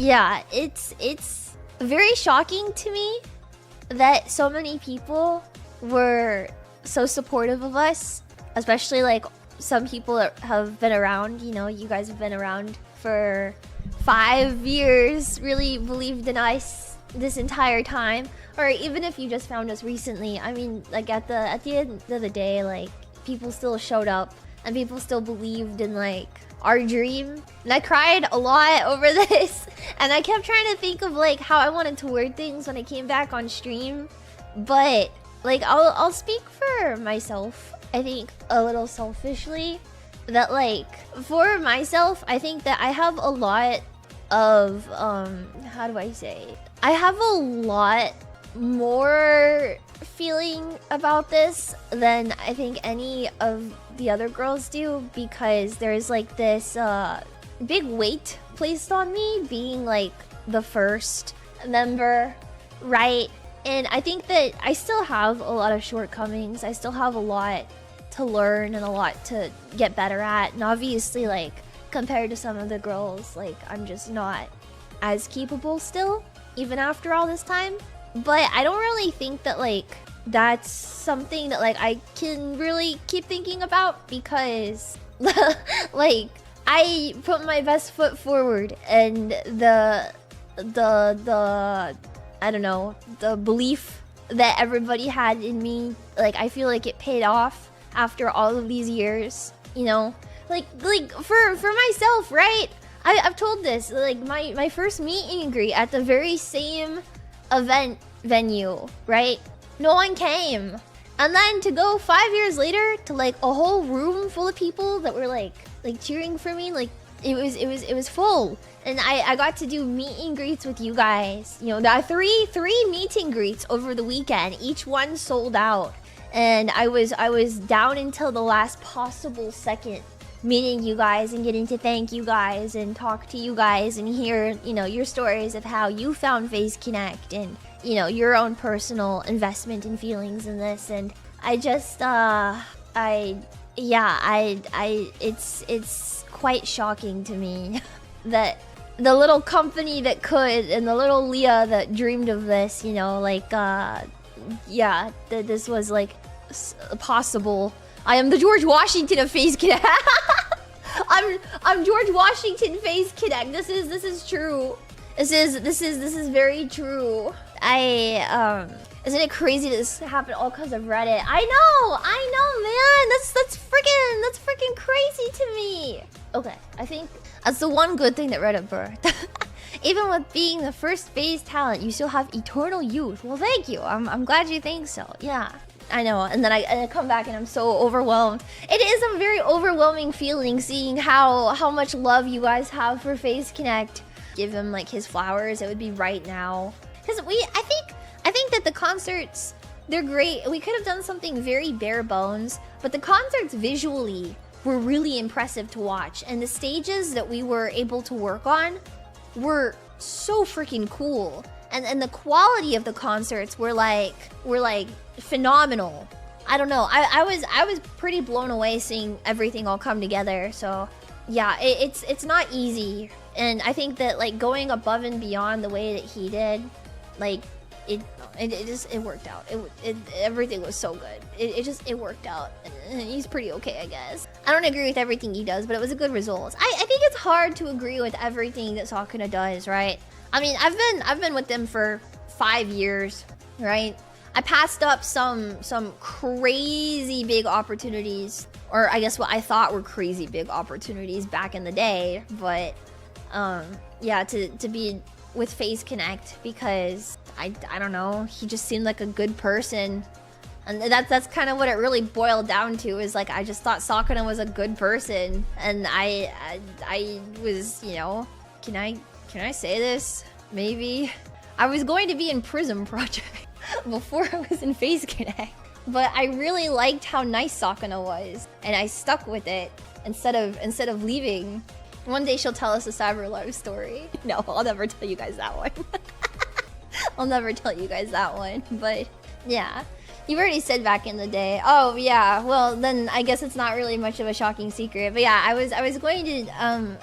yeah, it's very shocking to me that so many people were so supportive of us, especially like some people that have been around. You know, you guys have been around for 5 years, really believed in us this entire time. Or even if you just found us recently, I mean, like at the end of the day, like people still showed up and people still believed in like our dream. And I cried a lot over this, and I kept trying to think of like how I wanted to word things when I came back on stream. But like I'll speak for myself, I think a little selfishly, that like for myself, I think that I have a lot of how do I say, I have a lot more feeling about this than I think any of the other girls do, because there's like this big weight placed on me being like the first member, right? And I think that I still have a lot of shortcomings. I still have a lot to learn and a lot to get better at. And obviously, like, compared to some of the girls, like, I'm just not as capable still, even after all this time. But I don't really think that, like, that's something that, like, I can really keep thinking about, because, like, I put my best foot forward, and the I don't know, the belief that everybody had in me, like, I feel like it paid off after all of these years, you know? Like for myself, right? I've told this, like, my first meet and greet at the very same event venue, right? No one came. And then to go 5 years later to, like, a whole room full of people that were, like cheering for me, like, it was full. And I got to do meet and greets with you guys. You know, there are three meet and greets over the weekend. Each one sold out. And I was down until the last possible second, meeting you guys and getting to thank you guys and talk to you guys and hear, you know, your stories of how you found Phase Connect and, you know, your own personal investment and feelings in this. And I just it's quite shocking to me that the little company that could, and the little Leah that dreamed of this, you know, like, yeah, that this was, like, possible. I am the George Washington of Phase Connect. I'm George Washington Phase Connect. This is true. This is very true. Isn't it crazy that this happened all because of Reddit? I know, man. That's freaking crazy to me. Okay, I think that's the one good thing that Reddit birthed. Even with being the first phase talent, you still have eternal youth. Well, thank you. I'm glad you think so. Yeah, I know. And then I come back and I'm so overwhelmed. It is a very overwhelming feeling seeing how much love you guys have for Phase Connect. Give him, like, his flowers. It would be right now. Because I think that the concerts, they're great. We could have done something very bare bones, but the concerts visually were really impressive to watch. And the stages that we were able to work on were so freaking cool. And the quality of the concerts were like phenomenal. I don't know. I was pretty blown away seeing everything all come together. So yeah, it's not easy. And I think that, like, going above and beyond the way that he did, like, it worked out. Everything was so good. It worked out. He's pretty okay, I guess. I don't agree with everything he does, but it was a good result. I think it's hard to agree with everything that Sakuna does, right? I mean, I've been with them for 5 years, right? I passed up some crazy big opportunities, or I guess what I thought were crazy big opportunities back in the day, but yeah, to be with Phase Connect, because I don't know, he just seemed like a good person. And that's kind of what it really boiled down to, is like, I just thought Sakuna was a good person. And I was, you know, can I say this? Maybe. I was going to be in PRISM project before I was in Phase Connect. But I really liked how nice Sakuna was, and I stuck with it instead of leaving. One day she'll tell us a Cyber Life story. No, I'll never tell you guys that one. I'll never tell you guys that one. But yeah, you've already said back in the day. Oh yeah, well then I guess it's not really much of a shocking secret. But yeah, I was going to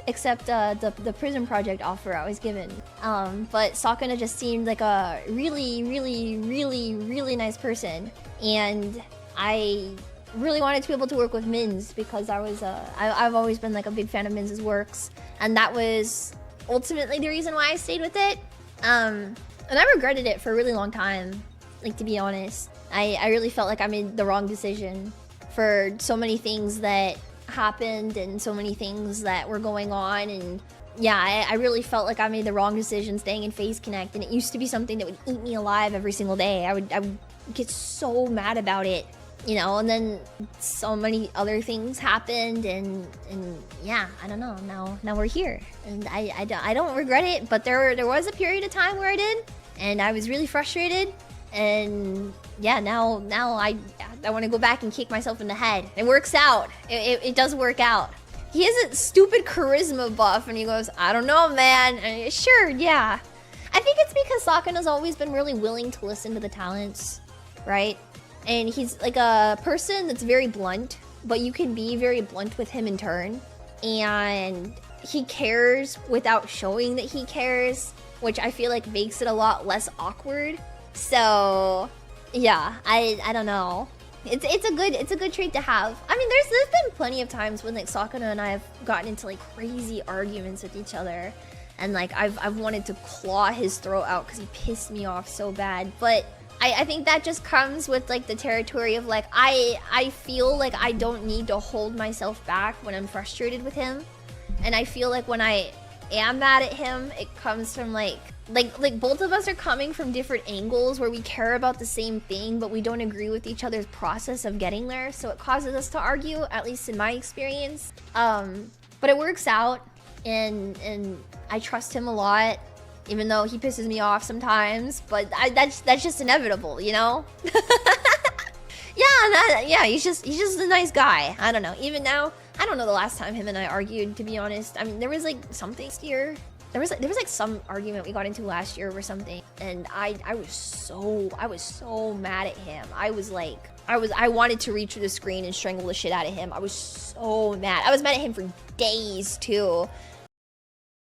except the PRISM project offer I was given. But Sakuna just seemed like a really, really, really, really nice person, and I really wanted to be able to work with Min's because I've always been like a big fan of Min's works, and that was ultimately the reason why I stayed with it. And I regretted it for a really long time, like, to be honest. I really felt like I made the wrong decision for so many things that happened and so many things that were going on, and yeah, I really felt like I made the wrong decision staying in Phase Connect, and it used to be something that would eat me alive every single day. I would get so mad about it, you know, and then so many other things happened, and yeah, I don't know, now we're here, and I don't regret it, but there was a period of time where I did, and I was really frustrated, and yeah, now I want to go back and kick myself in the head. It works out. It does work out. He has a stupid charisma buff, and he goes, I don't know, man. And sure, yeah. I think it's because Sakuna's always been really willing to listen to the talents, right? And he's like a person that's very blunt, but you can be very blunt with him in turn. And he cares without showing that he cares, which I feel like makes it a lot less awkward. So yeah, I don't know. It's a good trait to have. I mean, there's been plenty of times when like Sakuna and I have gotten into like crazy arguments with each other, and like I've wanted to claw his throat out because he pissed me off so bad. But I think that just comes with like the territory of like I feel like I don't need to hold myself back when I'm frustrated with him, and I feel like when I am mad at him, it comes from like both of us are coming from different angles where we care about the same thing, but we don't agree with each other's process of getting there, so it causes us to argue, at least in my experience. But it works out, and I trust him a lot, even though he pisses me off sometimes, but that's just inevitable, you know? Yeah, he's just a nice guy. I don't know. Even now, I don't know the last time him and I argued, to be honest. I mean, there was like something here. There was like some argument we got into last year or something, and I was so mad at him. I wanted to reach for the screen and strangle the shit out of him. I was so mad. I was mad at him for days too.